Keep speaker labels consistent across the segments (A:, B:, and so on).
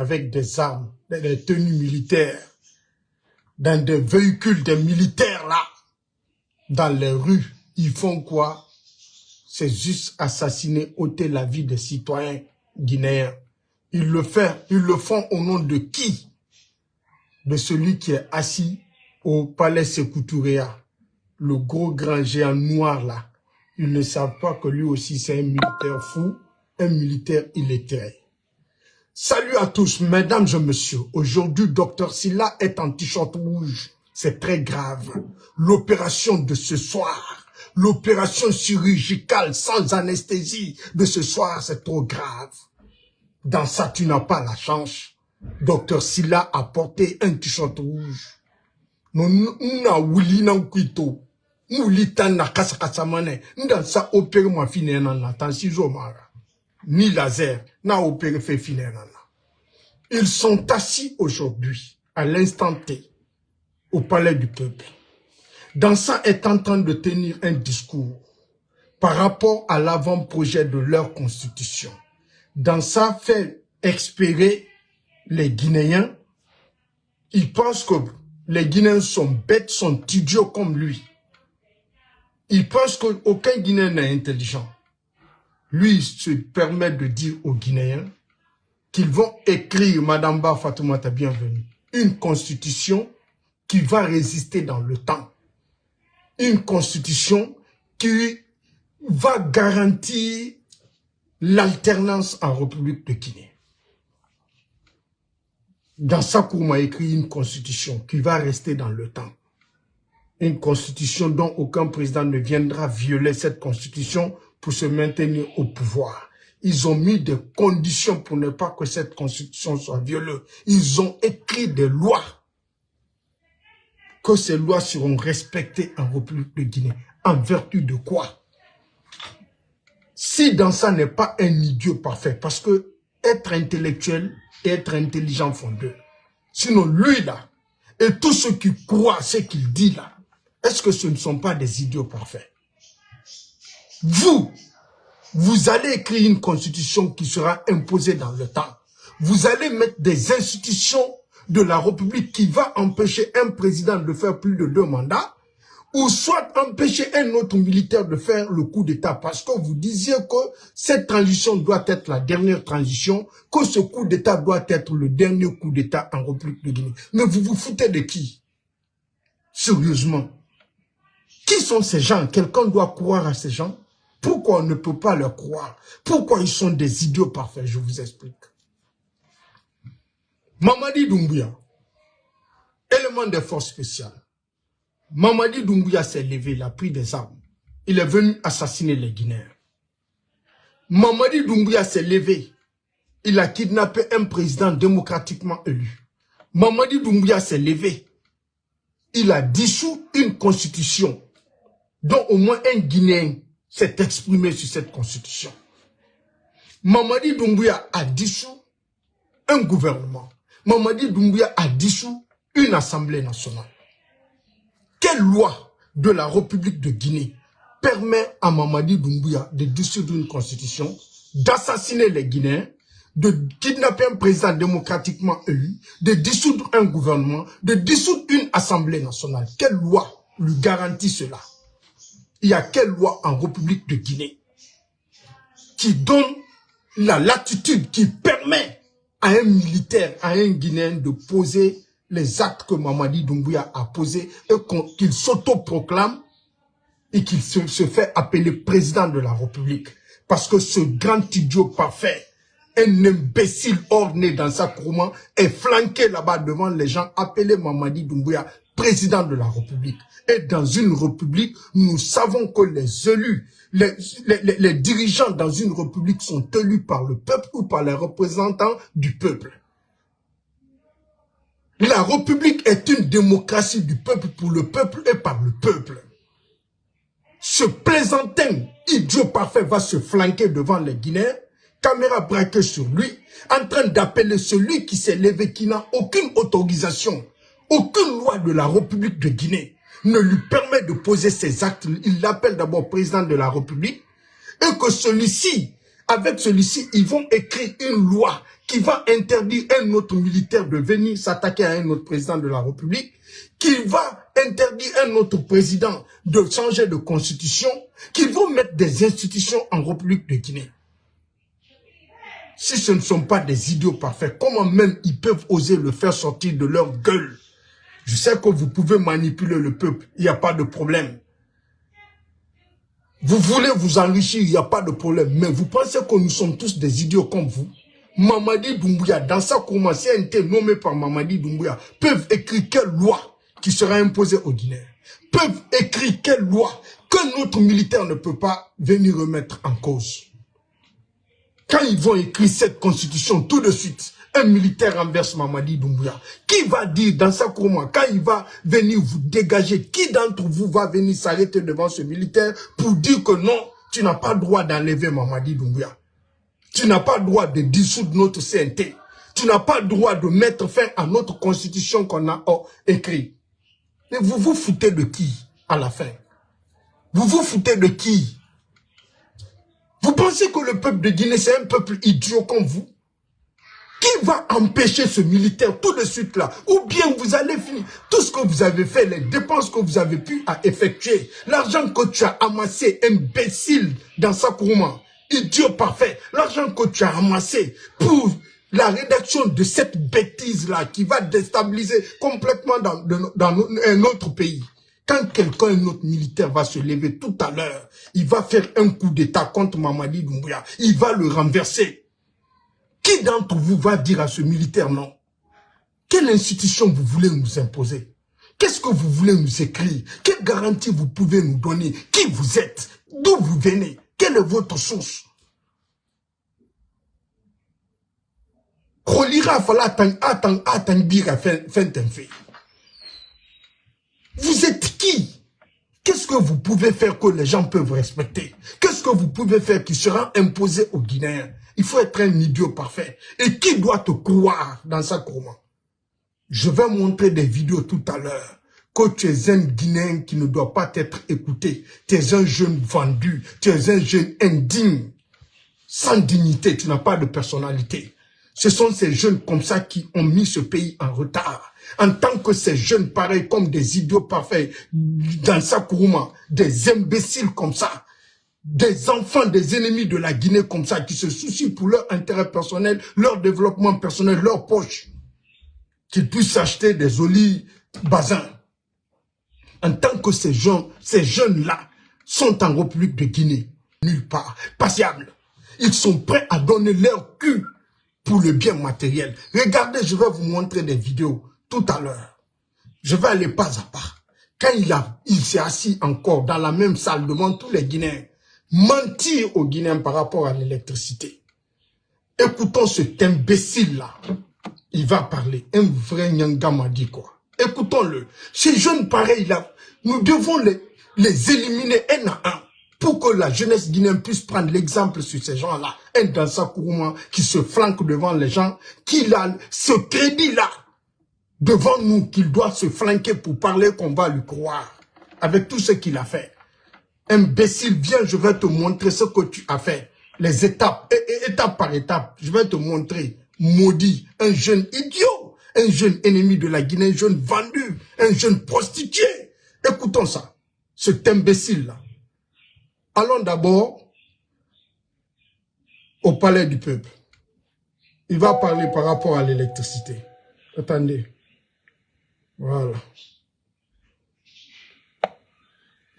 A: avec des armes, des tenues militaires, dans des véhicules des militaires là, dans les rues, ils font quoi? C'est juste assassiner, ôter la vie des citoyens guinéens. Ils le font au nom de qui? De celui qui est assis au palais Sékou Touréa, le gros grand géant noir là. Ils ne savent pas que lui aussi c'est un militaire fou, un militaire illettré. Salut à tous, mesdames et messieurs. Aujourd'hui, Dr Sylla est en t-shirt rouge. C'est très grave. L'opération de ce soir, l'opération chirurgicale sans anesthésie de ce soir, c'est trop grave. Dans ça, tu n'as pas la chance. Dr Sylla a porté un t-shirt rouge. Nous dans ça opéré moi finir dans temps si ni laser n'a opéré fait finir. Ils sont assis aujourd'hui à l'instant T au palais du peuple. Dansa est en train de tenir un discours par rapport à l'avant-projet de leur constitution. Dansa fait espérer les Guinéens. Ils pensent que les Guinéens sont bêtes, sont idiots comme lui. Ils pensent qu'aucun Guinéen n'est intelligent. Lui, il se permet de dire aux Guinéens qu'ils vont écrire, Madame Ba Fatoumata, bienvenue, une constitution qui va résister dans le temps. Une constitution qui va garantir l'alternance en République de Guinée. Dans sa cour, m'a écrit une constitution qui va rester dans le temps. Une constitution dont aucun président ne viendra violer cette constitution pour se maintenir au pouvoir. Ils ont mis des conditions pour ne pas que cette constitution soit violée. Ils ont écrit des lois. Que ces lois seront respectées en République de Guinée. En vertu de quoi? Si dans ça n'est pas un idiot parfait, parce que être intellectuel et être intelligent font deux. Sinon, lui là, et tous ceux qui croient ce qu'il dit là, est-ce que ce ne sont pas des idiots parfaits? Vous allez écrire une constitution qui sera imposée dans le temps. Vous allez mettre des institutions de la République qui va empêcher un président de faire plus de 2 mandats, ou soit empêcher un autre militaire de faire le coup d'État, parce que vous disiez que cette transition doit être la dernière transition, que ce coup d'État doit être le dernier coup d'État en République de Guinée. Mais vous vous foutez de qui? Sérieusement. Qui sont ces gens? Quelqu'un doit croire à ces gens? Pourquoi on ne peut pas leur croire? Pourquoi ils sont des idiots parfaits? Je vous explique. Mamadi Doumbouya, élément des forces spéciales. Mamadi Doumbouya s'est levé, il a pris des armes. Il est venu assassiner les Guinéens. Mamadi Doumbouya s'est levé. Il a kidnappé un président démocratiquement élu. Mamadi Doumbouya s'est levé. Il a dissous une constitution dont au moins un Guinéen s'est exprimé sur cette constitution. Mamadi Doumbouya a dissous un gouvernement. Mamadi Doumbouya a dissous une assemblée nationale. Quelle loi de la République de Guinée permet à Mamadi Doumbouya de dissoudre une constitution, d'assassiner les Guinéens, de kidnapper un président démocratiquement élu, de dissoudre un gouvernement, de dissoudre une assemblée nationale? Quelle loi lui garantit cela? Il y a quelle loi en République de Guinée qui donne la latitude, qui permet à un militaire, à un Guinéen de poser les actes que Mamadi Doumbouya a posés et qu'il s'autoproclame et qu'il se fait appeler président de la République? Parce que ce grand idiot parfait, un imbécile orné dans sa courroux, est flanqué là-bas devant les gens, appelé Mamadi Doumbouya président de la République. Et dans une république, nous savons que les élus, les dirigeants dans une république sont élus par le peuple ou par les représentants du peuple. La république est une démocratie du peuple, pour le peuple et par le peuple. Ce plaisantin idiot parfait va se flanquer devant les Guinéens, caméra braquée sur lui, en train d'appeler celui qui s'est levé, qui n'a aucune autorisation, aucune loi de la République de Guinée ne lui permet de poser ses actes. Il l'appelle d'abord président de la République, et que celui-ci avec celui-ci, ils vont écrire une loi qui va interdire un autre militaire de venir s'attaquer à un autre président de la République, qui va interdire un autre président de changer de constitution, qui vont mettre des institutions en République de Guinée. Si ce ne sont pas des idiots parfaits, comment même ils peuvent oser le faire sortir de leur gueule? Je sais que vous pouvez manipuler le peuple, il n'y a pas de problème. Vous voulez vous enrichir, il n'y a pas de problème. Mais vous pensez que nous sommes tous des idiots comme vous? Mamadi Doumbouya, dans sa commencé a été nommé par Mamadi Doumbouya, peuvent écrire quelle loi qui sera imposée aux Guinéens? Peuvent écrire quelle loi que notre militaire ne peut pas venir remettre en cause? Quand ils vont écrire cette constitution, tout de suite, un militaire renverse Mamadi Doumbouya. Qui va dire dans sa courant, quand il va venir vous dégager, qui d'entre vous va venir s'arrêter devant ce militaire pour dire que non, tu n'as pas le droit d'enlever Mamadi Doumbouya? Tu n'as pas le droit de dissoudre notre CNT. Tu n'as pas le droit de mettre fin à notre constitution qu'on a écrite. Mais vous vous foutez de qui à la fin? Vous vous foutez de qui? Vous pensez que le peuple de Guinée, c'est un peuple idiot comme vous? Qui va empêcher ce militaire tout de suite là? Ou bien vous allez finir tout ce que vous avez fait, les dépenses que vous avez pu effectuer, l'argent que tu as amassé, imbécile, dans sa courant, idiot parfait, l'argent que tu as amassé pour la rédaction de cette bêtise-là qui va déstabiliser complètement dans un autre pays. Quand quelqu'un, un autre militaire va se lever tout à l'heure, il va faire un coup d'état contre Mamadi Doumbouya, il va le renverser. Qui d'entre vous va dire à ce militaire non? Quelle institution vous voulez nous imposer? Qu'est-ce que vous voulez nous écrire? Quelle garantie vous pouvez nous donner? Qui vous êtes? D'où vous venez? Quelle est votre source? Vous êtes qui? Qu'est-ce que vous pouvez faire que les gens peuvent respecter? Qu'est-ce que vous pouvez faire qui sera imposé aux Guinéens? Il faut être un idiot parfait. Et qui doit te croire dans sa courant? Je vais montrer des vidéos tout à l'heure. Que tu es un Guinéen qui ne doit pas être écouté. Tu es un jeune vendu. Tu es un jeune indigne. Sans dignité, tu n'as pas de personnalité. Ce sont ces jeunes comme ça qui ont mis ce pays en retard. En tant que ces jeunes pareils comme des idiots parfaits dans sa courant, des imbéciles comme ça, des enfants des ennemis de la Guinée comme ça, qui se soucient pour leur intérêt personnel, leur développement personnel, leur poche, qu'ils puissent acheter des olives bazins. En tant que ces jeunes-là sont en République de Guinée, nulle part, patiables. Ils sont prêts à donner leur cul pour le bien matériel. Regardez, je vais vous montrer des vidéos tout à l'heure. Je vais aller pas à pas. Quand il s'est assis encore dans la même salle devant tous les Guinéens, mentir aux Guinéens par rapport à l'électricité. Écoutons cet imbécile-là. Il va parler. Un vrai Nyanga m'a dit quoi. Écoutons-le. Ces jeunes pareils-là, nous devons les éliminer un à un pour que la jeunesse guinéenne puisse prendre l'exemple sur ces gens-là. Un Dansa Kourouma qui se flanque devant les gens, qui a ce crédit-là devant nous, qu'il doit se flanquer pour parler qu'on va lui croire. Avec tout ce qu'il a fait. Imbécile, viens, je vais te montrer ce que tu as fait. Les étapes, étape par étape, je vais te montrer. Maudit, un jeune idiot, un jeune ennemi de la Guinée, un jeune vendu, un jeune prostitué. Écoutons ça, cet imbécile-là. Allons d'abord au palais du peuple. Il va parler par rapport à l'électricité. Attendez. Voilà.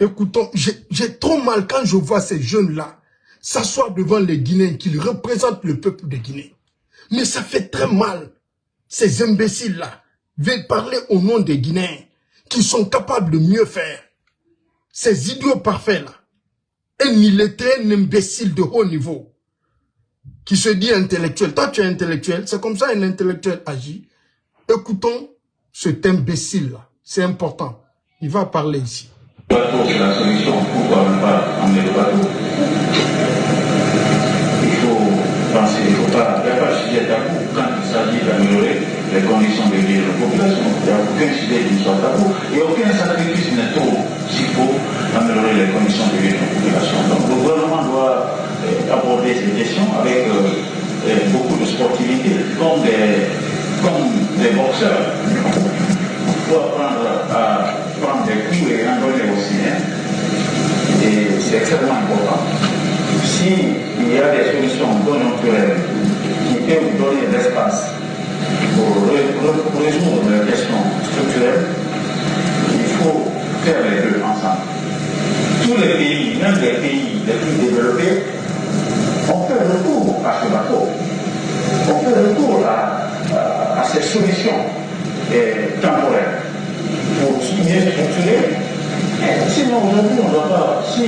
A: Écoutons, j'ai trop mal quand je vois ces jeunes-là s'asseoir devant les Guinéens qui représentent le peuple de Guinée. Mais ça fait très mal. Ces imbéciles-là veulent parler au nom des Guinéens qui sont capables de mieux faire. Ces idiots parfaits-là. Un illettré, un imbécile de haut niveau qui se dit intellectuel. Toi, tu es intellectuel. C'est comme ça un intellectuel agit. Écoutons cet imbécile-là. C'est important. Il va parler ici.
B: C'est la solution pour pas emmener le bateau. Il faut penser, il ne faut pas sujet tabou quand il s'agit d'améliorer les conditions de vie de la population. Il n'y a aucun sujet qui ne soit tabou et aucun sacrifice n'est trop s'il faut améliorer les conditions de vie de la population. Donc le gouvernement doit aborder ces questions avec beaucoup de sportivité, comme des boxeurs. Il faut apprendre à prendre des coups et en donner aussi. Hein. Et c'est extrêmement important. S'il y a des solutions conjoncturelles qui peuvent donner de l'espace pour résoudre les questions structurelles, il faut faire les deux ensemble. Tous les pays, même les pays les plus développés, ont fait recours à ce bateau. On fait recours à ces solutions temporaires pour mieux structurer. Sinon, aujourd'hui, on ne doit pas. Si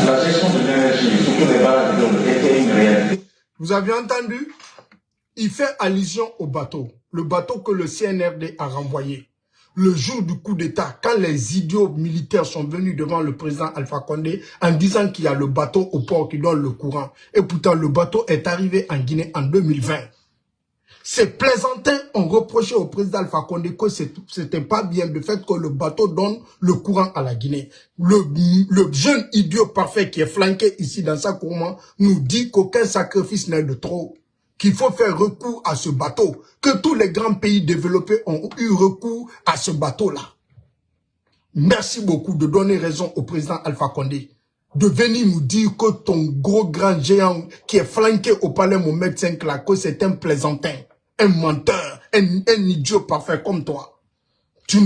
B: la gestion de l'énergie, surtout les bases était une réalité.
A: Vous avez entendu? Il fait allusion au bateau. Le bateau que le CNRD a renvoyé. Le jour du coup d'État, quand les idiots militaires sont venus devant le président Alpha Condé en disant qu'il y a le bateau au port qui donne le courant. Et pourtant, le bateau est arrivé en Guinée en 2020. Ces plaisantins ont reproché au président Alpha Condé que c'était pas bien le fait que le bateau donne le courant à la Guinée. Le jeune idiot parfait qui est flanqué ici dans sa courant nous dit qu'aucun sacrifice n'est de trop. Qu'il faut faire recours à ce bateau, que tous les grands pays développés ont eu recours à ce bateau-là. Merci beaucoup de donner raison au président Alpha Condé, de venir nous dire que ton gros grand géant qui est flanqué au palais Mohamed V là, que c'est un plaisantin, un menteur, un idiot parfait comme toi. Tu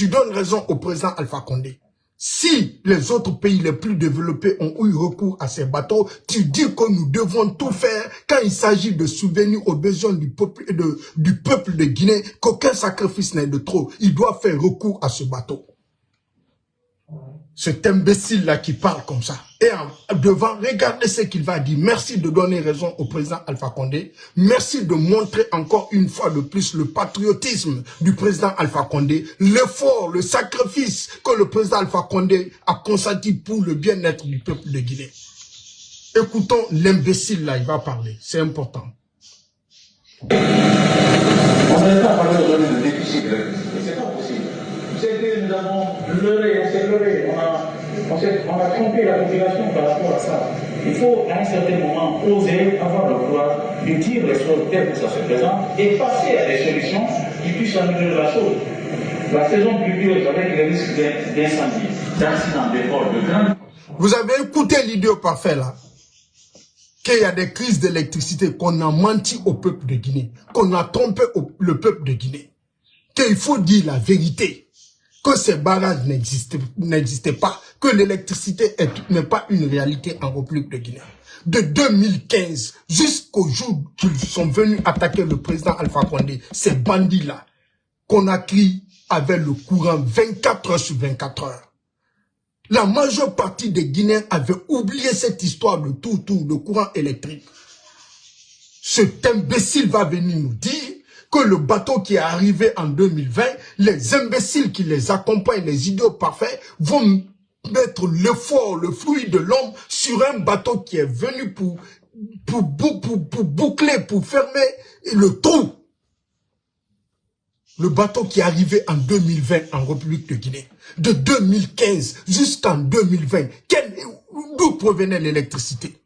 A: donnes raison au président Alpha Condé. Si les autres pays les plus développés ont eu recours à ces bateaux, tu dis que nous devons tout faire quand il s'agit de subvenir aux besoins du peuple de Guinée, qu'aucun sacrifice n'est de trop. Il doit faire recours à ce bateau. Cet imbécile-là qui parle comme ça. Et devant, regardez ce qu'il va dire. Merci de donner raison au président Alpha Condé. Merci de montrer encore une fois de plus le patriotisme du président Alpha Condé, l'effort, le sacrifice que le président Alpha Condé a consenti pour le bien-être du peuple de Guinée. Écoutons l'imbécile là, il va parler. C'est important.
B: On n'avait pas parlé aujourd'hui de déficit. C'est pas possible. C'est que nous avons leurré, on s'est leurré, on a trompé la population par rapport à ça. Il faut à un certain moment oser avoir le courage de dire les choses telles que ça se présente et passer à des solutions qui puissent améliorer la chose. La saison pluvieuse avec les risques d'incendie, d'accidents, d'efforts, de grandes...
A: Vous avez écouté l'idiot parfait là, qu'il y a des crises d'électricité, qu'on a menti au peuple de Guinée, qu'on a trompé le peuple de Guinée, qu'il faut dire la vérité, que ces barrages n'existaient pas, que l'électricité n'est pas une réalité en République de Guinée. De 2015 jusqu'au jour qu'ils sont venus attaquer le président Alpha Condé, ces bandits-là, Conakry avait le courant 24 heures sur 24 heures. La majeure partie des Guinéens avaient oublié cette histoire de de courant électrique. Cet imbécile va venir nous dire que le bateau qui est arrivé en 2020, les imbéciles qui les accompagnent, les idiots parfaits, vont mettre l'effort, le fruit de l'homme sur un bateau qui est venu pour boucler, pour fermer le trou. Le bateau qui est arrivé en 2020 en République de Guinée. De 2015 jusqu'en 2020, d'où provenait l'électricité?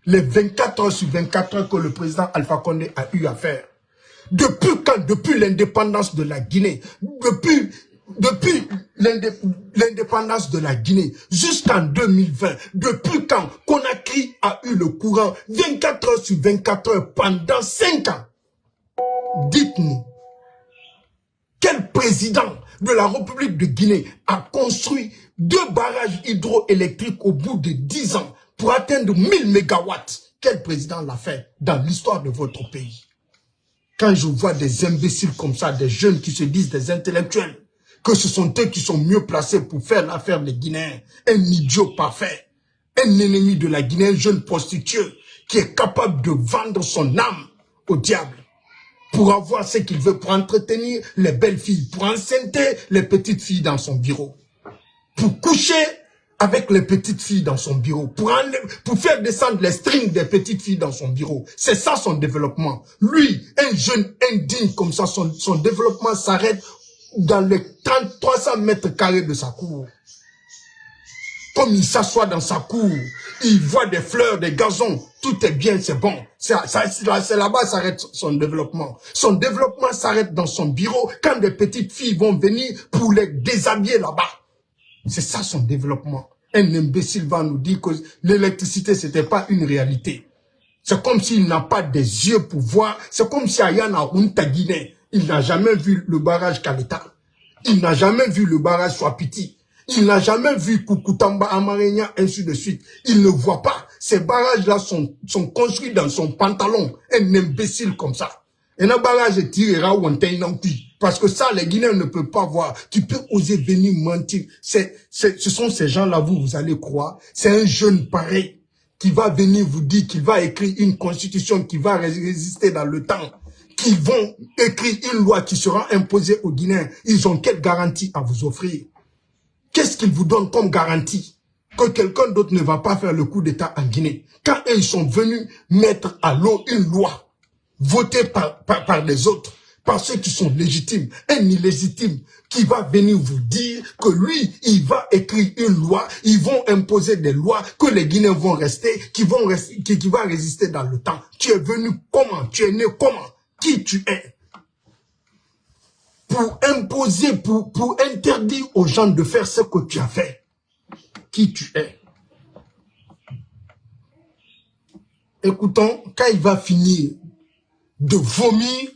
A: Les 24 heures sur 24 heures que le président Alpha Condé a eu à faire. Depuis quand? Depuis l'indépendance de la Guinée. Depuis l'indépendance de la Guinée jusqu'en 2020. Depuis quand Conakry a eu le courant 24 heures sur 24 heures pendant 5 ans? Dites-nous. Quel président de la République de Guinée a construit 2 barrages hydroélectriques au bout de 10 ans pour atteindre 1000 mégawatts? Quel président l'a fait dans l'histoire de votre pays? Quand je vois des imbéciles comme ça, des jeunes qui se disent des intellectuels, que ce sont eux qui sont mieux placés pour faire l'affaire des Guinéens, un idiot parfait, un ennemi de la Guinée, un jeune prostitué qui est capable de vendre son âme au diable pour avoir ce qu'il veut, pour entretenir les belles filles, pour enceinter les petites filles dans son bureau, pour coucher avec les petites filles dans son bureau, pour faire descendre les strings des petites filles dans son bureau. C'est ça son développement. Lui, un jeune indigne comme ça, son développement s'arrête dans les 300 mètres carrés de sa cour. Comme il s'assoit dans sa cour, il voit des fleurs, des gazons, tout est bien, c'est bon. C'est là-bas s'arrête son développement. Son développement s'arrête dans son bureau quand des petites filles vont venir pour les déshabiller là-bas. C'est ça son développement. Un imbécile va nous dire que l'électricité, c'était pas une réalité. C'est comme s'il n'a pas des yeux pour voir. C'est comme si Ayana Runta Guinée, il n'a jamais vu le barrage Kaleta. Il n'a jamais vu le barrage Swapiti. Il n'a jamais vu Kukutamba, Amarenya, ainsi de suite. Il ne voit pas. Ces barrages-là sont construits dans son pantalon. Un imbécile comme ça. Et un barrage tirera ou un parce que ça, les Guinéens ne peuvent pas voir. Tu peux oser venir mentir. Ce sont ces gens-là, vous allez croire. C'est un jeune pareil qui va venir vous dire qu'il va écrire une constitution qui va résister dans le temps. Qui vont écrire une loi qui sera imposée aux Guinéens. Ils ont quelle garantie à vous offrir? Qu'est-ce qu'ils vous donnent comme garantie? Que quelqu'un d'autre ne va pas faire le coup d'État en Guinée. Quand eux, ils sont venus mettre à l'eau une loi votée par les autres, par ceux qui sont légitimes, un illégitime qui va venir vous dire que lui, il va écrire une loi, ils vont imposer des lois, que les Guinéens vont rester, qui va résister dans le temps. Tu es venu comment? Tu es né comment? Qui tu es? Pour imposer, pour interdire aux gens de faire ce que tu as fait. Qui tu es? Écoutons, quand il va finir de vomir,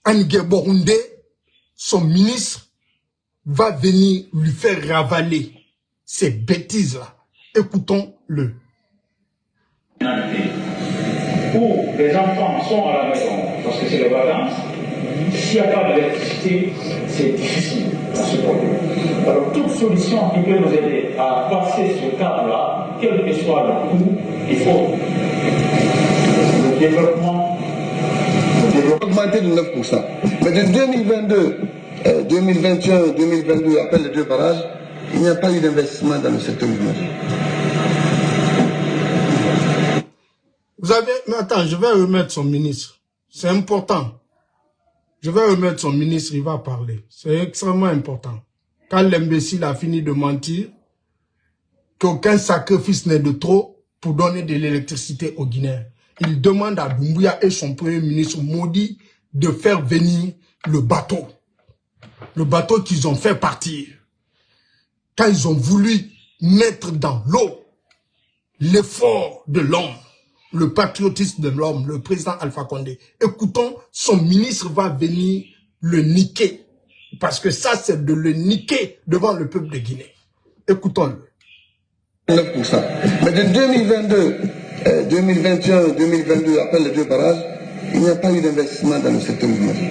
A: Angue Borundé, son ministre, va venir lui faire ravaler ces bêtises-là. Écoutons-le.
B: Où les enfants sont à la maison, parce que c'est les vacances, s'il n'y a pas d'électricité, c'est difficile à supporter. Alors, toute solution qui peut nous aider à passer ce cadre-là, quel que soit le coût, il faut le développement.
C: Augmenté de 9%. Mais de 2022, 2021, 2022, après les deux barrages, il n'y a pas eu d'investissement dans le secteur immobilier.
A: Vous avez... Mais attends, je vais remettre son ministre. C'est important. Je vais remettre son ministre, il va parler. C'est extrêmement important. Quand l'imbécile a fini de mentir, qu'aucun sacrifice n'est de trop pour donner de l'électricité aux Guinéens. Il demande à Doumbouya et son premier ministre maudit de faire venir le bateau. Le bateau qu'ils ont fait partir. Quand ils ont voulu mettre dans l'eau l'effort de l'homme, le patriotisme de l'homme, le président Alpha Condé. Écoutons, son ministre va venir le niquer. Parce que ça, c'est de le niquer devant le peuple de Guinée. Écoutons-le.
C: 9%. Mais de 2022, 2021, 2022, après les deux barrages, il n'y a pas eu d'investissement dans le secteur immobilier.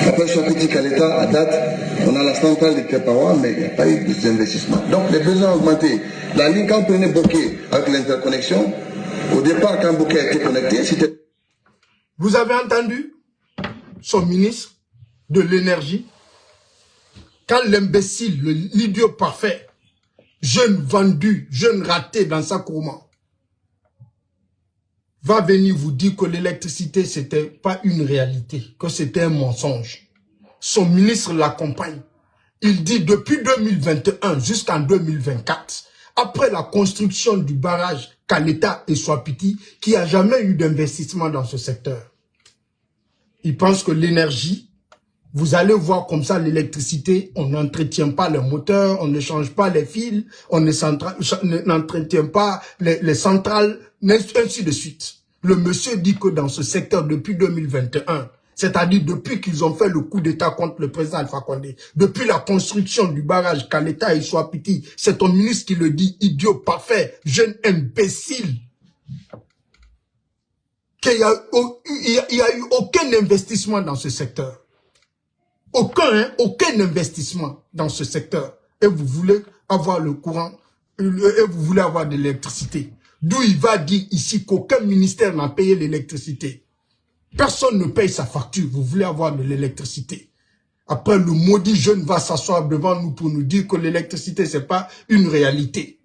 C: Après Swapiti Kaleta, à date, on a la centrale de Kepawa, mais il n'y a pas eu d'investissement. Donc les besoins ont augmenté. La ligne, quand on prenait Bokeh avec l'interconnexion, au départ, quand Bokeh a été connecté, c'était...
A: Vous avez entendu son ministre de l'énergie? Quand l'imbécile, l'idiot parfait, jeune vendu, jeune raté dans sa courment, va venir vous dire que l'électricité, c'était pas une réalité, que c'était un mensonge. Son ministre l'accompagne. Il dit depuis 2021 jusqu'en 2024, après la construction du barrage Kaleta et Swapiti, qu'il n'y a jamais eu d'investissement dans ce secteur. Il pense que l'énergie, vous allez voir comme ça l'électricité, on n'entretient pas les moteurs, on ne change pas les fils, on n'entretient pas les centrales, ainsi de suite. Le monsieur dit que dans ce secteur depuis 2021, c'est-à-dire depuis qu'ils ont fait le coup d'État contre le président Alpha Condé, depuis la construction du barrage Kaleta et Swapiti, c'est ton ministre qui le dit, idiot parfait, jeune imbécile, qu'il n'y a eu aucun investissement dans ce secteur. Aucun investissement dans ce secteur. Et vous voulez avoir le courant, et vous voulez avoir de l'électricité. D'où il va dire ici qu'aucun ministère n'a payé l'électricité. Personne ne paye sa facture. Vous voulez avoir de l'électricité. Après, le maudit jeune va s'asseoir devant nous pour nous dire que l'électricité, c'est pas une réalité.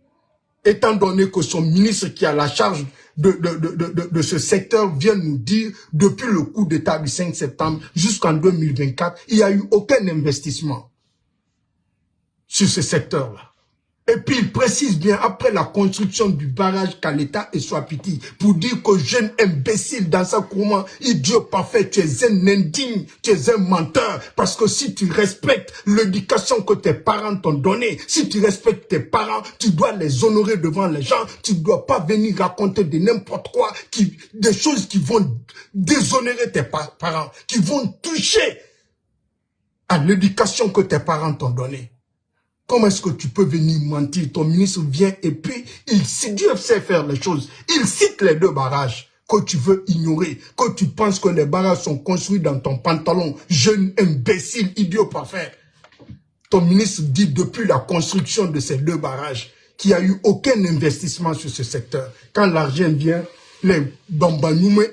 A: Étant donné que son ministre qui a la charge de ce secteur vient nous dire, depuis le coup d'État du 5 septembre jusqu'en 2024, il n'y a eu aucun investissement. sur ce secteur-là. Et puis il précise bien, après la construction du barrage Kaleta et Swapiti, pour dire que jeune imbécile dans sa courant, idiot parfait, tu es un indigne, tu es un menteur. Parce que si tu respectes l'éducation que tes parents t'ont donnée, si tu respectes tes parents, tu dois les honorer devant les gens. Tu ne dois pas venir raconter de n'importe quoi, des choses qui vont déshonorer tes parents, qui vont toucher à l'éducation que tes parents t'ont donnée. Comment est-ce que tu peux venir mentir? Ton ministre vient et puis il sait faire les choses. Il cite les 2 barrages que tu veux ignorer, que tu penses que les barrages sont construits dans ton pantalon. Jeune imbécile, idiot parfait. Ton ministre dit depuis la construction de ces 2 barrages qu'il n'y a eu aucun investissement sur ce secteur. Quand l'argent vient, les bambanyamwe,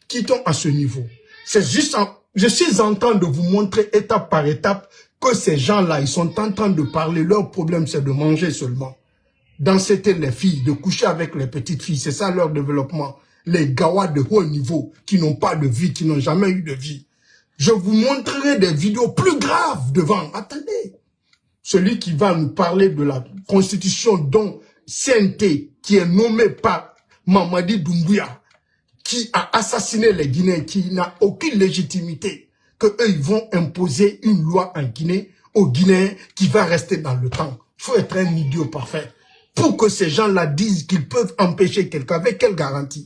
A: quittons à ce niveau. C'est juste, je suis en train de vous montrer étape par étape que ces gens-là, ils sont en train de parler. Leur problème, c'est de manger seulement. D'encêter les filles, de coucher avec les petites filles. C'est ça leur développement. Les gawas de haut niveau, qui n'ont pas de vie, qui n'ont jamais eu de vie. Je vous montrerai des vidéos plus graves devant. Attendez. Celui qui va nous parler de la constitution dont CNT, qui est nommé par Mamadi Doumbouya, qui a assassiné les Guinéens, qui n'a aucune légitimité, qu'eux ils vont imposer une loi en Guinée, aux Guinéens, qui va rester dans le temps. Il faut être un idiot parfait. Pour que ces gens-là disent qu'ils peuvent empêcher quelqu'un, avec quelle garantie?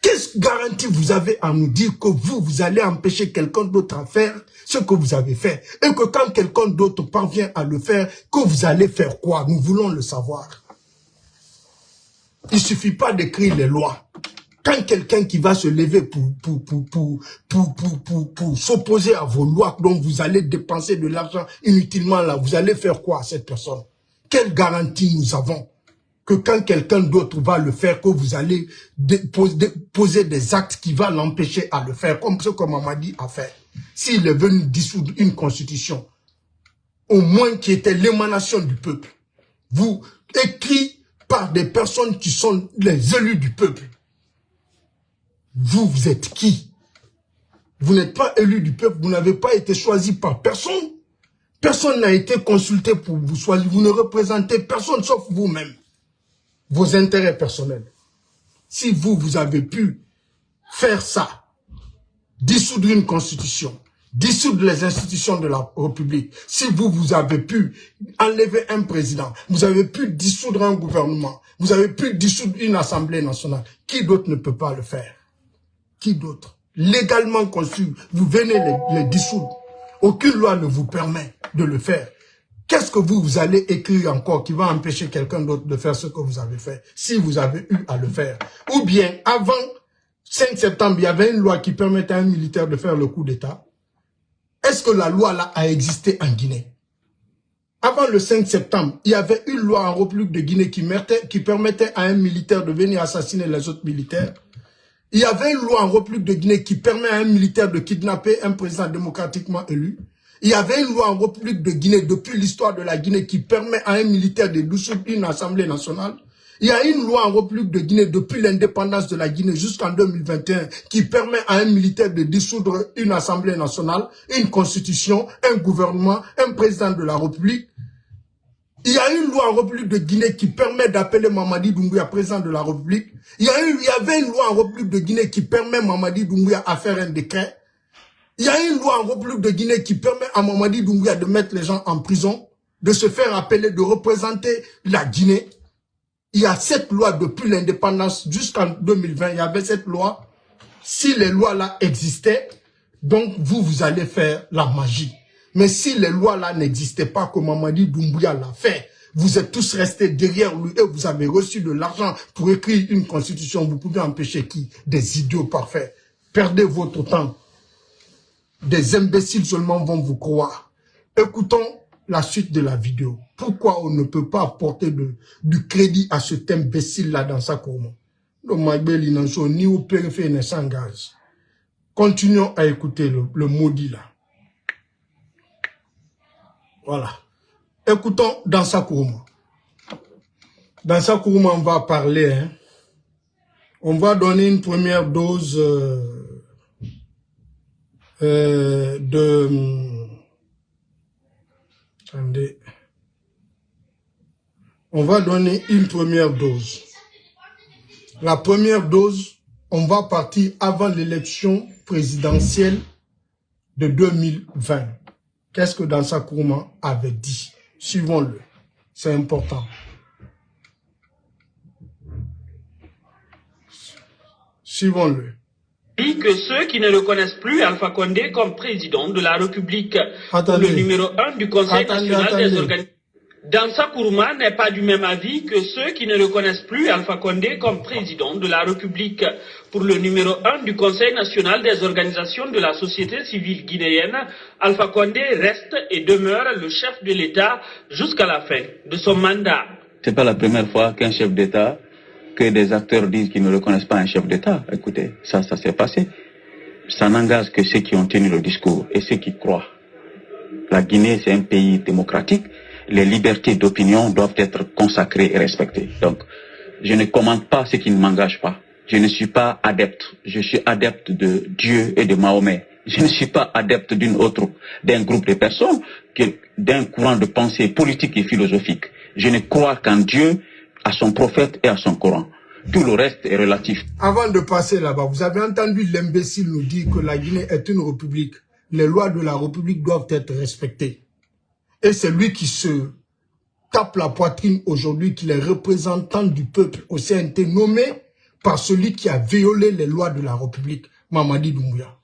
A: Quelle garantie vous avez à nous dire que vous allez empêcher quelqu'un d'autre à faire ce que vous avez fait? Et que quand quelqu'un d'autre parvient à le faire, que vous allez faire quoi? Nous voulons le savoir. Il ne suffit pas d'écrire les lois. Quand quelqu'un qui va se lever pour s'opposer à vos lois, dont vous allez dépenser de l'argent inutilement là, vous allez faire quoi à cette personne? Quelle garantie nous avons que quand quelqu'un d'autre va le faire, que vous allez poser des actes qui vont l'empêcher à le faire, comme ce que Mamadi a fait? S'il est venu dissoudre une constitution, au moins qui était l'émanation du peuple, vous écrit par des personnes qui sont les élus du peuple, vous êtes qui? Vous n'êtes pas élu du peuple, vous n'avez pas été choisi par personne. Personne n'a été consulté pour vous choisir. Vous ne représentez personne sauf vous-même. Vos intérêts personnels. Si vous avez pu faire ça, dissoudre une constitution, dissoudre les institutions de la République, si vous avez pu enlever un président, vous avez pu dissoudre un gouvernement, vous avez pu dissoudre une assemblée nationale, qui d'autre ne peut pas le faire? Qui d'autre? Légalement conçu, vous venez les dissoudre. Aucune loi ne vous permet de le faire. Qu'est-ce que vous allez écrire encore qui va empêcher quelqu'un d'autre de faire ce que vous avez fait, si vous avez eu à le faire? Ou bien, avant 5 septembre, il y avait une loi qui permettait à un militaire de faire le coup d'État. Est-ce que la loi là a existé en Guinée? Avant le 5 septembre, il y avait une loi en République de Guinée qui permettait à un militaire de venir assassiner les autres militaires. Il y avait une loi en République de Guinée qui permet à un militaire de kidnapper un président démocratiquement élu. Il y avait une loi en République de Guinée depuis l'histoire de la Guinée qui permet à un militaire de dissoudre une assemblée nationale. Il y a une loi en République de Guinée depuis l'indépendance de la Guinée jusqu'en 2021 qui permet à un militaire de dissoudre une assemblée nationale, une constitution, un gouvernement, un président de la République. Il y a une loi en République de Guinée qui permet d'appeler Mamadi Doumbouya président de la République. Il y avait une loi en République de Guinée qui permet à Mamadi Doumbouya à faire un décret. Il y a une loi en République de Guinée qui permet à Mamadi Doumbouya de mettre les gens en prison, de se faire appeler, de représenter la Guinée. Il y a cette loi depuis l'indépendance jusqu'en 2020. Il y avait cette loi. Si les lois-là existaient, donc vous allez faire la magie. Mais si les lois-là n'existaient pas, comme Mamadi Doumbouya l'a fait, vous êtes tous restés derrière lui et vous avez reçu de l'argent pour écrire une constitution. Vous pouvez empêcher qui? Des idiots parfaits. Perdez votre temps. Des imbéciles seulement vont vous croire. Écoutons la suite de la vidéo. Pourquoi on ne peut pas apporter du crédit à cet imbécile-là dans sa cour? Ni au périphérie ne s'engage. Continuons à écouter le maudit là. Voilà. Écoutons dans sa courma. Dans sa courma, on va parler. Hein. On va donner une première dose Attendez. On va donner une première dose. La première dose, on va partir avant l'élection présidentielle de 2020. Qu'est-ce que Dansa Kourouma avait dit? Suivons-le. C'est important. Suivons-le.
D: Dit que ceux qui ne reconnaissent plus Alpha Condé comme président de la République, le numéro 1 du Conseil national des organisations. Dansa Kourouma n'est pas du même avis que ceux qui ne reconnaissent plus Alpha Condé comme président de la République. Pour le numéro 1 du Conseil national des organisations de la société civile guinéenne, Alpha Condé reste et demeure le chef de l'État jusqu'à la fin de son mandat.
B: C'est pas la première fois qu'un chef d'État, que des acteurs disent qu'ils ne reconnaissent pas un chef d'État. Écoutez, ça s'est passé. Ça n'engage que ceux qui ont tenu le discours et ceux qui croient. La Guinée, c'est un pays démocratique. Les libertés d'opinion doivent être consacrées et respectées. Donc, je ne commande pas ce qui ne m'engage pas. Je ne suis pas adepte. Je suis adepte de Dieu et de Mahomet. Je ne suis pas adepte d'un groupe de personnes, d'un courant de pensée politique et philosophique. Je ne crois qu'en Dieu, à son prophète et à son Coran. Tout le reste est relatif.
A: Avant de passer là-bas, vous avez entendu l'imbécile nous dire que la Guinée est une république. Les lois de la république doivent être respectées. Et c'est lui qui se tape la poitrine aujourd'hui, qu'il est représentant du peuple au CNT, nommé par celui qui a violé les lois de la République, Mamadi Doumbouya.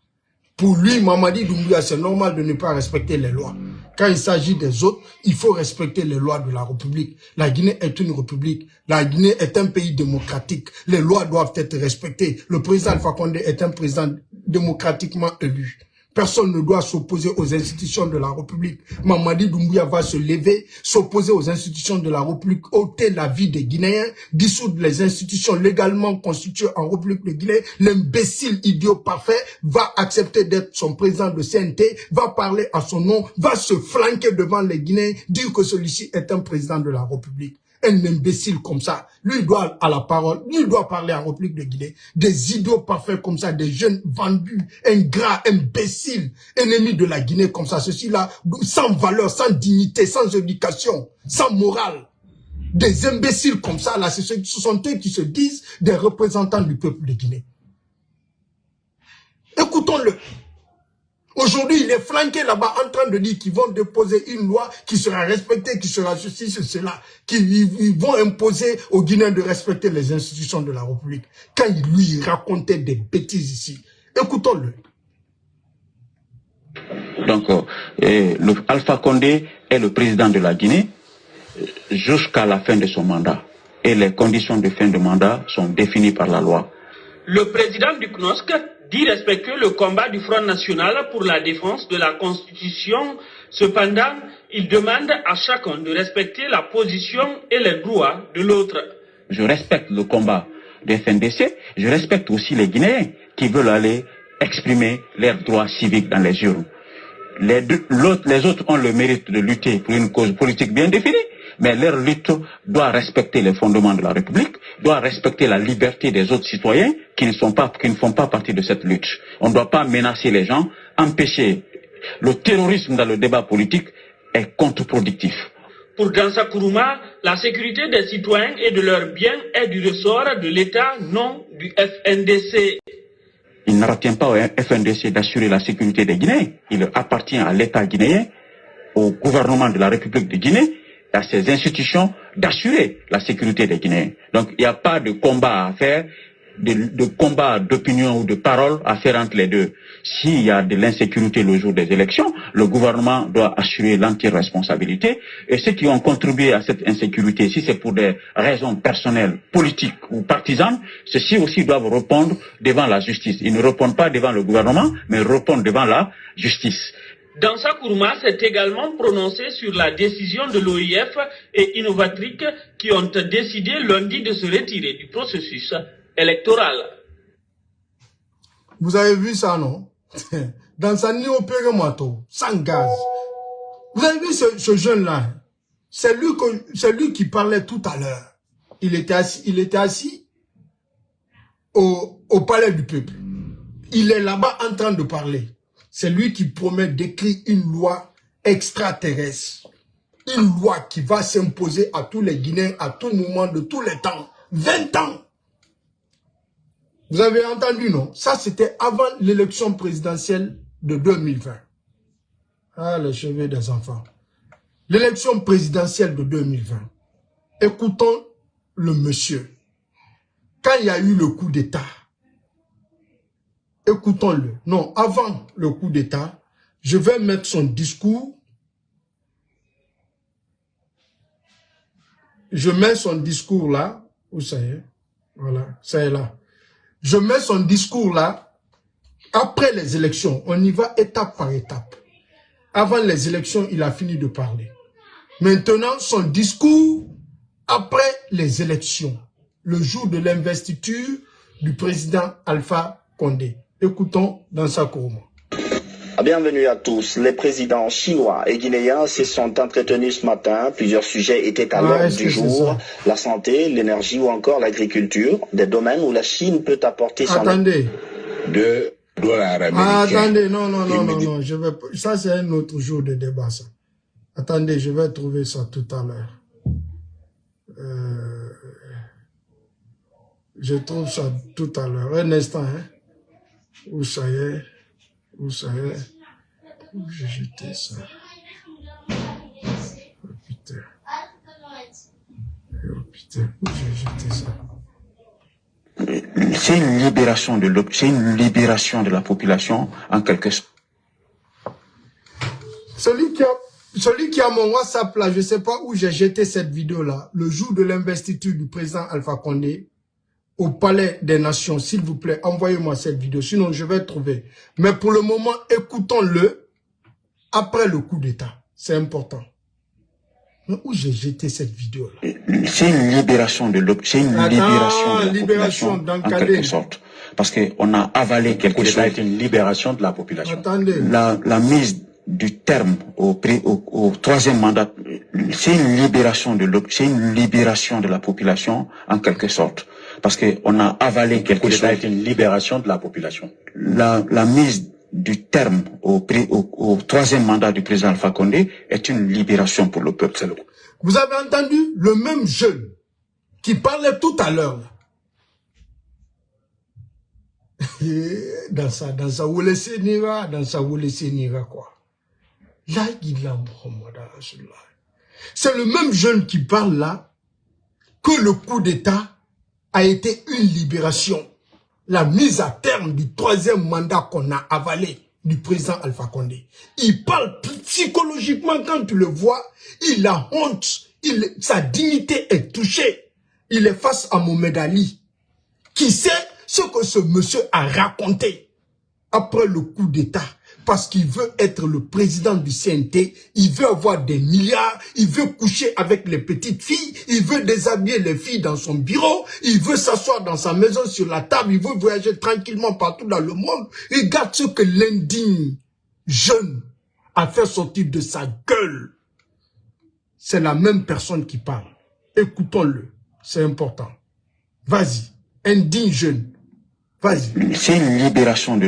A: Pour lui, Mamadi Doumbouya, c'est normal de ne pas respecter les lois. Quand il s'agit des autres, il faut respecter les lois de la République. La Guinée est une république. La Guinée est un pays démocratique. Les lois doivent être respectées. Le président Alpha Condé est un président démocratiquement élu. Personne ne doit s'opposer aux institutions de la République. Mamadi Doumbouya va se lever, s'opposer aux institutions de la République, ôter la vie des Guinéens, dissoudre les institutions légalement constituées en République de Guinée. L'imbécile idiot parfait va accepter d'être son président de CNT, va parler à son nom, va se flanquer devant les Guinéens, dire que celui-ci est un président de la République. Un imbécile comme ça, lui doit à la parole, lui doit parler en République de Guinée. Des idiots parfaits comme ça, des jeunes vendus, ingrats, imbéciles, ennemis de la Guinée comme ça, ceux-ci-là, sans valeur, sans dignité, sans éducation, sans morale. Des imbéciles comme ça, là, ce sont eux qui se disent des représentants du peuple de Guinée. Écoutons-le. Aujourd'hui, il est flanqué là-bas en train de dire qu'ils vont déposer une loi qui sera respectée, qui sera ceci, cela, qu'ils vont imposer aux Guinéens de respecter les institutions de la République. Quand il lui racontait des bêtises ici. Écoutons-le.
B: Donc, Alpha Condé est le président de la Guinée jusqu'à la fin de son mandat. Et les conditions de fin de mandat sont définies par la loi.
D: Le président du CNOSC dit respecter le combat du Front National pour la défense de la Constitution. Cependant, il demande à chacun de respecter la position et les droits de l'autre.
B: Je respecte le combat des FNDC, je respecte aussi les Guinéens qui veulent aller exprimer leurs droits civiques dans les urnes. Les autres ont le mérite de lutter pour une cause politique bien définie, mais leur lutte doit respecter les fondements de la République, doit respecter la liberté des autres citoyens qui ne font pas partie de cette lutte. On ne doit pas menacer les gens, empêcher. Le terrorisme dans le débat politique est contre-productif.
D: Pour Dansa Kourouma, la sécurité des citoyens et de leurs biens est du ressort de l'État, non du FNDC.
B: Il n'appartient pas au FNDC d'assurer la sécurité des Guinéens. Il appartient à l'État guinéen, au gouvernement de la République de Guinée, à ses institutions d'assurer la sécurité des Guinéens. Donc il n'y a pas de combat à faire, de combat d'opinion ou de parole à faire entre les deux. S'il y a de l'insécurité le jour des élections, le gouvernement doit assurer l'entière responsabilité. Et ceux qui ont contribué à cette insécurité, si c'est pour des raisons personnelles, politiques ou partisanes, ceux-ci aussi doivent répondre devant la justice. Ils ne répondent pas devant le gouvernement, mais répondent devant la justice.
D: Dansa Kourouma s'est également prononcé sur la décision de l'OIF et Innovatric qui ont décidé lundi de se retirer du processus électoral.
A: Vous avez vu ça, non? Dans sa néopérémato, sans gaz. Vous avez vu ce jeune-là? C'est lui qui parlait tout à l'heure. Il était assis au palais du peuple. Il est là-bas en train de parler. C'est lui qui promet d'écrire une loi extraterrestre une loi qui va s'imposer à tous les Guinéens à tout moment de tous les temps. 20 ans. Vous avez entendu, non? Ça, c'était avant l'élection présidentielle de 2020. Ah, les cheveux des enfants. L'élection présidentielle de 2020. Écoutons le monsieur. Quand il y a eu le coup d'État, écoutons-le. Non, avant le coup d'État, je vais mettre son discours. Je mets son discours là. Où ça y est? Voilà, ça est là. Je mets son discours là. Après les élections, on y va étape par étape. Avant les élections, il a fini de parler. Maintenant, son discours après les élections, le jour de l'investiture du président Alpha Condé. Écoutons dans sa courbe.
E: Bienvenue à tous. Les présidents chinois et guinéens se sont entretenus ce matin. Plusieurs sujets étaient à l'ordre du jour. La santé, l'énergie ou encore l'agriculture. Des domaines où la Chine peut apporter son...
A: Attendez.
F: Attendez,
A: non. Je vais... Ça, c'est un autre jour de débat, ça. Attendez, je vais trouver ça tout à l'heure. Je trouve ça tout à l'heure. Un instant, hein. Où ça y est? Où ça y est? Où j'ai jeté ça? Oh putain. Oh putain, où j'ai jeté ça?
E: C'est une libération de la population en quelque sorte.
A: Celui qui a mon WhatsApp là, je ne sais pas où j'ai jeté cette vidéo là, le jour de l'investiture du président Alpha Condé au Palais des Nations, s'il vous plaît, envoyez-moi cette vidéo, sinon je vais trouver. Mais pour le moment, écoutons-le après le coup d'État. C'est important. Mais où j'ai jeté cette vidéo là?
E: C'est une libération de la population en quelque sorte. Parce qu'on a avalé quelque chose.
F: C'est une libération de la population.
A: Attendez.
E: La mise du terme au troisième mandat, c'est une libération de la population en quelque sorte. Parce qu'on a avalé quelque chose.
F: C'est une libération de la population.
E: La mise du terme au troisième mandat du président Alpha Condé est une libération pour le peuple.
A: Vous avez entendu le même jeune qui parlait tout à l'heure. Dans sa Wole Senira, quoi. Là, il a Muhammad Rasulullah. C'est le même jeune qui parle là que le coup d'État a été une libération. La mise à terme du troisième mandat qu'on a avalé du président Alpha Condé. Il parle psychologiquement quand tu le vois, il a honte, sa dignité est touchée. Il est face à Mohamed Ali, qui sait ce que ce monsieur a raconté après le coup d'État. Parce qu'il veut être le président du CNT, il veut avoir des milliards, il veut coucher avec les petites filles, il veut déshabiller les filles dans son bureau, il veut s'asseoir dans sa maison sur la table, il veut voyager tranquillement partout dans le monde. Regarde ce que l'indigne jeune a fait sortir de sa gueule. C'est la même personne qui parle. Écoutons-le, c'est important. Vas-y, indigne jeune.
E: C'est une libération de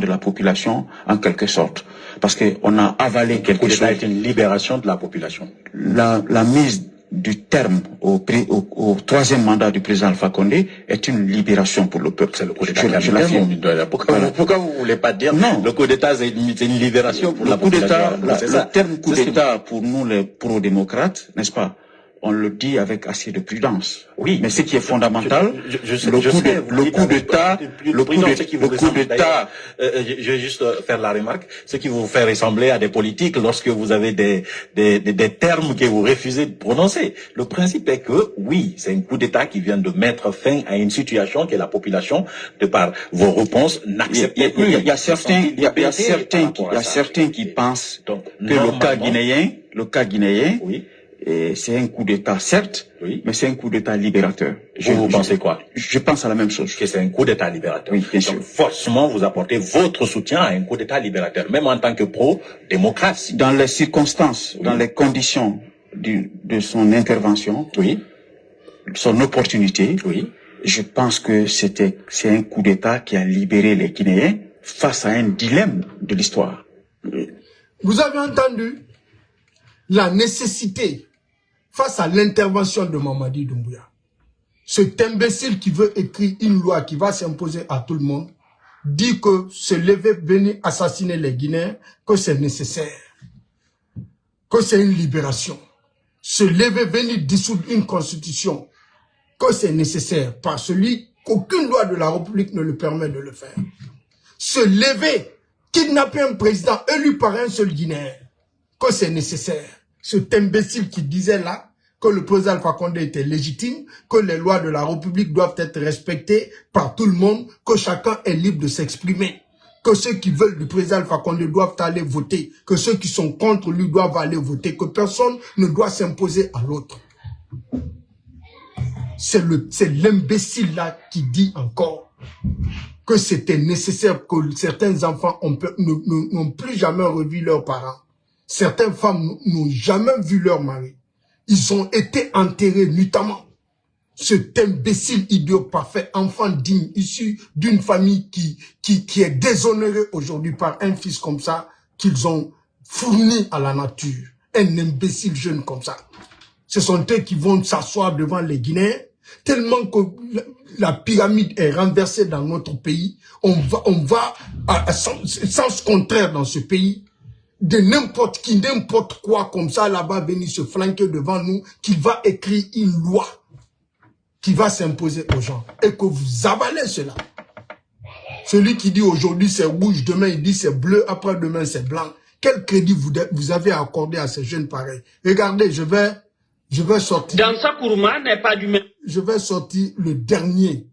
E: la population en quelque sorte. Parce qu'on a avalé quelque chose.
F: C'est une libération de la population.
E: La mise du terme au troisième mandat du président Alpha Condé est une libération pour le peuple. C'est le coup d'État.
F: Pourquoi vous ne voulez pas dire
E: non.
F: Le coup d'État, c'est une libération pour la population?
E: Le terme coup d'État, pour nous les pro-démocrates, n'est-ce pas? On le dit avec assez de prudence.
F: Oui.
E: Mais ce qui est fondamental,
F: le coup d'État, je vais juste faire la remarque, ce qui vous fait ressembler à des politiques lorsque vous avez des termes que vous refusez de prononcer. Le principe est que, oui, c'est un coup d'État qui vient de mettre fin à une situation que la population, de par vos réponses, n'accepte plus.
E: Il y a certains qui pensent que le cas guinéen,
F: oui.
E: C'est un coup d'État, certes,
F: oui.
E: Mais c'est un coup d'État libérateur.
F: Vous pensez quoi?
E: Je pense à la même chose.
F: Que c'est un coup d'État libérateur.
E: Oui, bien sûr.
F: Donc, forcément, vous apportez votre soutien à un coup d'État libérateur, même en tant que pro-démocrate.
E: Dans les circonstances, dans les conditions de son intervention,
F: oui.
E: Son opportunité,
F: oui.
E: Je pense que c'est un coup d'État qui a libéré les Guinéens face à un dilemme de l'histoire.
A: Vous avez entendu? la nécessité, face à l'intervention de Mamadi Doumbouya, cet imbécile qui veut écrire une loi qui va s'imposer à tout le monde, dit que se lever, venir assassiner les Guinéens, que c'est nécessaire, que c'est une libération. Se lever, venir dissoudre une constitution, que c'est nécessaire, par celui qu'aucune loi de la République ne le permet de le faire. Se lever, kidnapper un président élu par un seul Guinéen, que c'est nécessaire. Cet imbécile qui disait là que le président Alpha Condé était légitime, que les lois de la République doivent être respectées par tout le monde, que chacun est libre de s'exprimer, que ceux qui veulent du président Alpha Condé doivent aller voter, que ceux qui sont contre lui doivent aller voter, que personne ne doit s'imposer à l'autre. C'est l'imbécile là qui dit encore que c'était nécessaire que certains enfants n'ont plus jamais revu leurs parents. Certaines femmes n'ont jamais vu leur mari. Ils ont été enterrés nuitamment. Cet imbécile idiot parfait, enfant digne, issu d'une famille qui est déshonorée aujourd'hui par un fils comme ça, qu'ils ont fourni à la nature. Un imbécile jeune comme ça. Ce sont eux qui vont s'asseoir devant les Guinéens, tellement que la pyramide est renversée dans notre pays. On va à sens contraire dans ce pays. De n'importe qui, n'importe quoi comme ça, là-bas, venir se flanquer devant nous, qu'il va écrire une loi qui va s'imposer aux gens. Et que vous avalez cela. Celui qui dit aujourd'hui c'est rouge, demain il dit c'est bleu, après-demain c'est blanc. Quel crédit vous avez accordé à ces jeunes pareils? Regardez, je vais sortir.
D: Dansa Kourouma n'est pas du même.
A: Je vais sortir le dernier.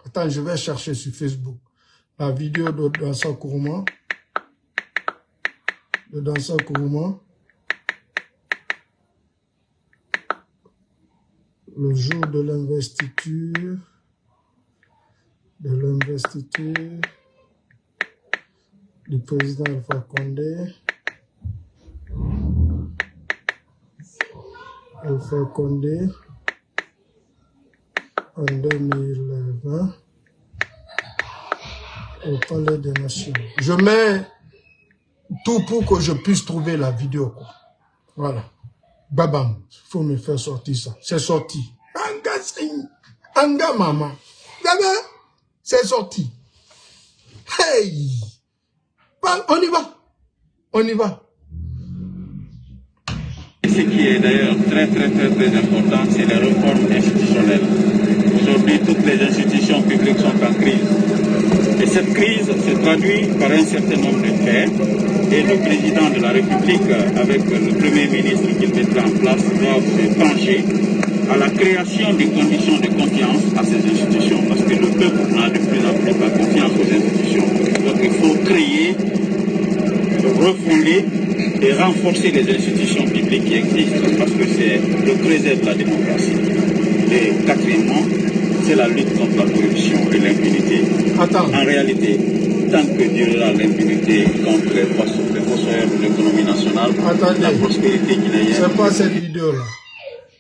A: Attends, je vais chercher sur Facebook la vidéo de Dansa Kourouma. De Dansa Kourouma. Le jour de l'investiture. Du président Alpha Condé. Alpha Condé en 2020 au Palais des Nations. Je mets tout pour que je puisse trouver la vidéo, quoi. Voilà. Babam, il faut me faire sortir ça. C'est sorti. Anga sing, anga maman. C'est sorti. Hey! On y va.
B: Ce qui est d'ailleurs très important, c'est les réformes institutionnelles. Aujourd'hui, toutes les institutions publiques sont en crise. Et cette crise se traduit par un certain nombre de faits. Et le président de la République, avec le Premier ministre qu'il mettra en place, doit se pencher à la création des conditions de confiance à ces institutions. Parce que le peuple n'a de plus en plus pas confiance aux institutions. Donc il faut créer, refonder et renforcer les institutions publiques qui existent, parce que c'est le creuset de la démocratie. Et quatrièmement, c'est la lutte contre la corruption et l'impunité. En réalité, tant que durera l'impunité contre les fossoyeurs de l'économie nationale, la prospérité guinéenne...
A: C'est pas cette vidéo-là.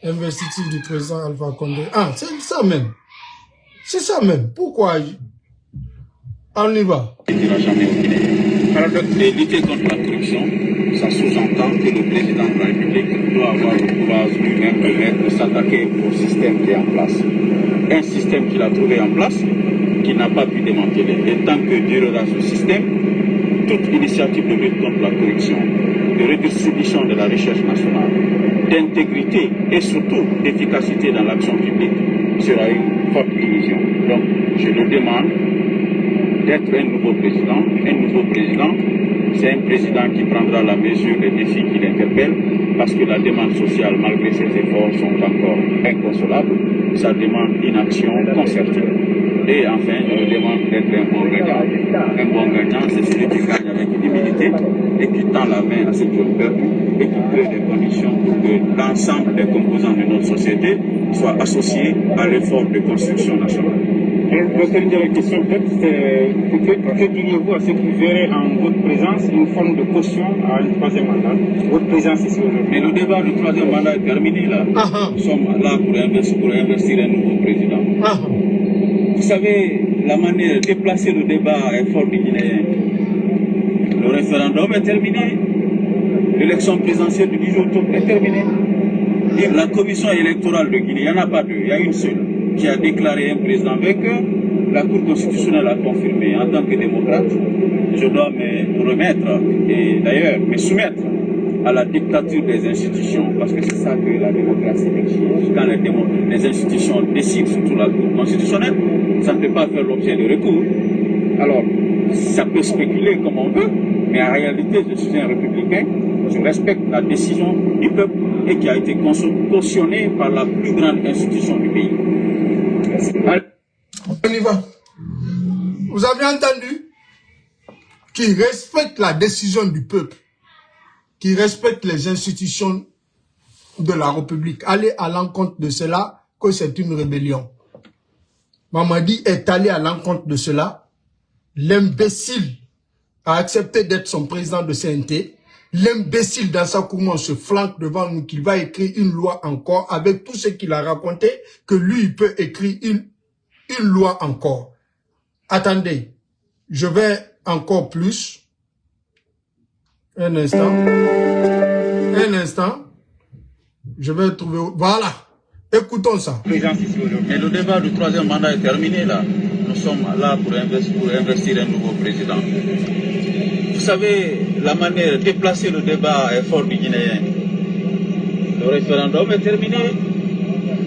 A: Investiture du président Alpha Condé. Ah, c'est ça même. C'est ça même. Pourquoi? On y va.
B: Il ne dira jamais au Guinée. Et lutter contre la corruption, ça sous-entend que le président de la République doit avoir le courage lui-même de s'attaquer au système qui est en place. Un système qu'il a trouvé en place, qu'il n'a pas pu démanteler. Et tant que durera ce système, toute initiative de lutte contre la corruption, de redistribution de la recherche nationale, d'intégrité et surtout d'efficacité dans l'action publique sera une forte illusion. Donc, je le demande d'être un nouveau président. Un nouveau président, c'est un président qui prendra la mesure des défis qui l'interpellent, parce que la demande sociale, malgré ses efforts, sont encore inconsolables. Ça demande une action concertée. Et enfin, je me demande d'être un bon gagnant. Un bon gagnant, c'est celui qui gagne avec humilité et qui tend la main à ce jeune peuple et qui crée des conditions pour que l'ensemble des composants de notre société soient associés à l'effort de construction nationale.
G: Docteur, une dernière question peut-être, que diriez-vous à ceux qui verraient en votre présence une forme de caution à un troisième mandat? Votre présence ici aujourd'hui.
B: Mais le débat du troisième mandat est terminé là. Nous sommes là pour investir un nouveau président. Vous savez, la manière de déplacer le débat est fort du Guinéen. Le référendum est terminé.
G: l'élection présidentielle du 10 octobre est terminée. Et la commission électorale de Guinée, il n'y en a pas deux, il y a une seule, qui a déclaré un président vainqueur. La Cour constitutionnelle a confirmé. En tant que démocrate, je dois me remettre et d'ailleurs me soumettre à la dictature des institutions, parce que c'est ça que la démocratie exige. Quand les institutions décident, surtout la Cour constitutionnelle, ça ne peut pas faire l'objet de recours. Alors, ça peut spéculer comme on veut, mais en réalité, je suis un républicain, je respecte la décision du peuple et qui a été cautionnée par la plus grande institution du pays.
A: On y va. Vous avez entendu? Qui respecte la décision du peuple, qui respecte les institutions de la République. Aller à l'encontre de cela, que c'est une rébellion. Mamadi est allé à l'encontre de cela. L'imbécile a accepté d'être son président de CNT. L'imbécile dans sa courant se flanque devant nous qu'il va écrire une loi encore avec tout ce qu'il a raconté, que lui il peut écrire une loi encore. Attendez, je vais encore plus. Un instant. Un instant. Je vais trouver... Voilà. Écoutons ça.
G: Et le débat du troisième mandat est terminé là. Nous sommes là pour investir un nouveau président. Vous savez, la manière de déplacer le débat est fort du Guinéen. Le référendum est terminé.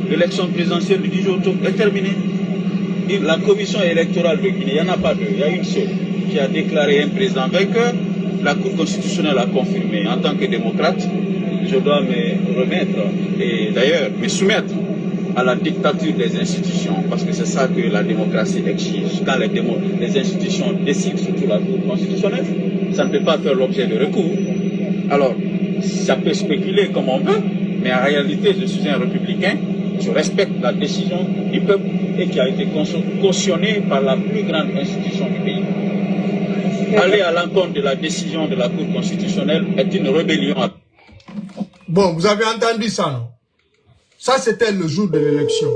G: L'élection présidentielle du 10 octobre est terminée. Et la commission électorale de Guinée, il n'y en a pas deux, il y a une seule, qui a déclaré un président vainqueur. La Cour constitutionnelle a confirmé. En tant que démocrate, je dois me remettre et d'ailleurs me soumettre à la dictature des institutions, parce que c'est ça que la démocratie exige. Quand les institutions décident, surtout la Cour constitutionnelle, ça ne peut pas faire l'objet de recours. Alors, ça peut spéculer comme on veut, mais en réalité, je suis un républicain, je respecte la décision du peuple et qui a été cautionnée par la plus grande institution du pays. Aller à l'encontre de la décision de la Cour constitutionnelle est une rébellion.
A: Bon, vous avez entendu ça, non? Ça, c'était le jour de l'élection.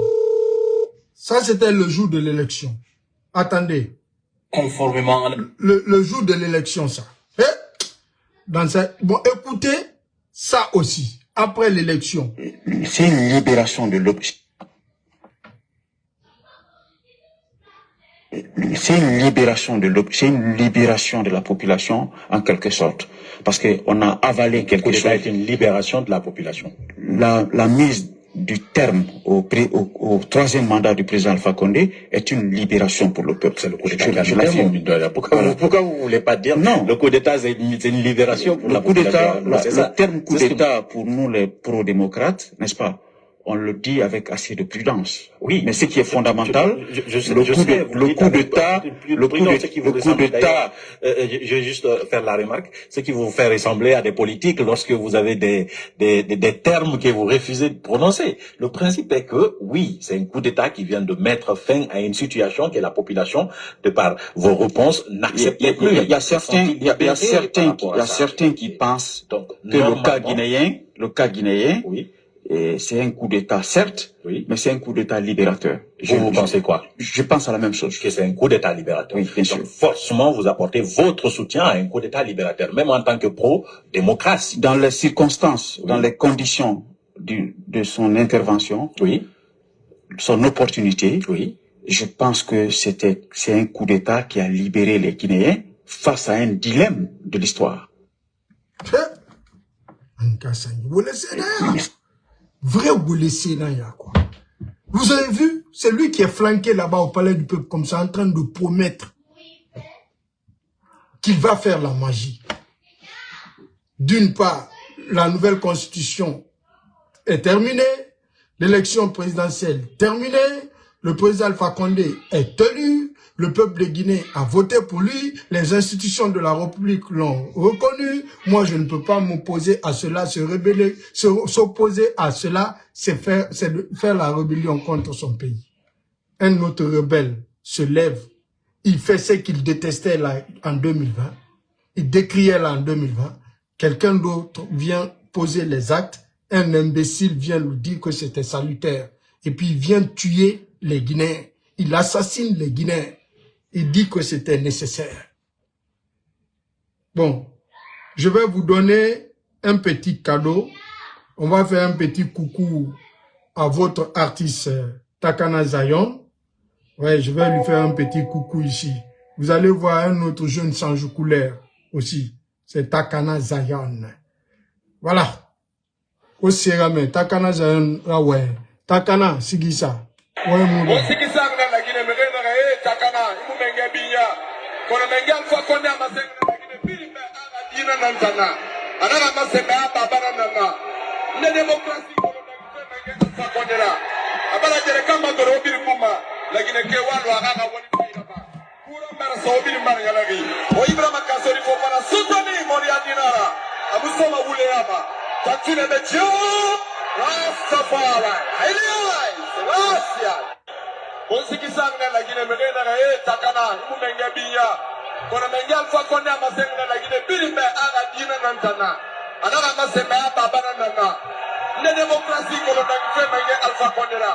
A: Ça, c'était le jour de l'élection. Attendez.
F: Conformément à...
A: Le jour de l'élection, ça. Bon, écoutez ça aussi. Après l'élection.
H: C'est une libération de l'opposition. C'est une libération de la population en quelque sorte, parce que on a avalé quelque chose.
F: C'est une libération de la population.
H: La mise du terme au troisième mandat du président Alpha Condé est une libération pour le peuple.
F: C'est le coup d'État. Pourquoi vous voulez pas dire non? Le coup d'État c'est une libération pour la population.
H: Le terme coup d'État pour nous les pro-démocrates, n'est-ce pas? On le dit avec assez de prudence.
F: Oui.
H: Mais ce qui est fondamental, le coup d'État,
F: je vais juste faire la remarque, ce qui vous fait ressembler à des politiques lorsque vous avez des termes que vous refusez de prononcer. Le principe est que, oui, c'est un coup d'État qui vient de mettre fin à une situation que la population, de par vos réponses, n'accepte plus.
H: Il y a certains qui pensent que le cas guinéen,
F: oui.
H: C'est un coup d'État, certes,
F: oui,
H: mais c'est un coup d'État libérateur.
F: Vous pensez quoi?
H: Je pense à la même chose.
F: Que c'est un coup d'État libérateur.
H: Oui, bien sûr.
F: Donc, forcément, vous apportez votre soutien à un coup d'État libérateur, même en tant que pro-démocratie.
H: Dans les circonstances, oui, dans les conditions de son intervention,
F: oui,
H: son opportunité,
F: oui,
H: je pense que c'est un coup d'État qui a libéré les Guinéens face à un dilemme de l'histoire.
A: Vrai ou laissé là, quoi. Vous avez vu, c'est lui qui est flanqué là-bas au palais du peuple comme ça, en train de promettre qu'il va faire la magie. D'une part, la nouvelle constitution est terminée, l'élection présidentielle terminée, le président Alpha Condé est élu, le peuple de Guinée a voté pour lui, les institutions de la République l'ont reconnu. Moi, je ne peux pas m'opposer à cela, se rebeller, s'opposer à cela, c'est faire la rébellion contre son pays. Un autre rebelle se lève, il fait ce qu'il détestait là en 2020, il décriait là en 2020, quelqu'un d'autre vient poser les actes, un imbécile vient lui dire que c'était salutaire, et puis il vient tuer les Guinéens, il assassine les Guinéens. Il dit que c'était nécessaire. Bon, je vais vous donner un petit cadeau. On va faire un petit coucou à votre artiste Takana Zion. Ouais, je vais lui faire un petit coucou ici. Vous allez voir un autre jeune sans couleur aussi. C'est Takana Zion. Voilà. Au Sérame, Takana Zion, ah ouais. Takana, Sigisa. Ouais, mon gars.
I: Sigisa, Takana, Imumenga Biya. Kono menga alfa konde amasenga na Guinée Birimbe aga dina nantana. Anana masenga babana nana. Ne démocratie kono menga alfa konde la. Abala jere kama goro birimuma. La Guinée ke walu aga woni faida. Pura mara so birimara yalagi. O Ibrahima Kasori fo para sutani mori adinara. Amusoma wule yaba. Tatsine mecho. Rastafari. Hailai. Sebastian. Onsikisanga la Guinée Mena Takana, Imumenga Biya. Kono menga alfa konde amasenga la Guinée Birimbe aga dina nantana. Anana masenga babana nana. Ne démocratie kono menga menga alfa konde la.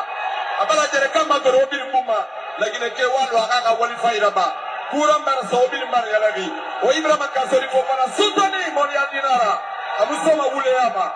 I: Abala jere kama goro birimuma. La Guinée ke walu aga wali faida ba. Pura mara so birimara yalagi. O Ibrahima Kasori fo para sutani moni adinara. Amusoma wule yaba.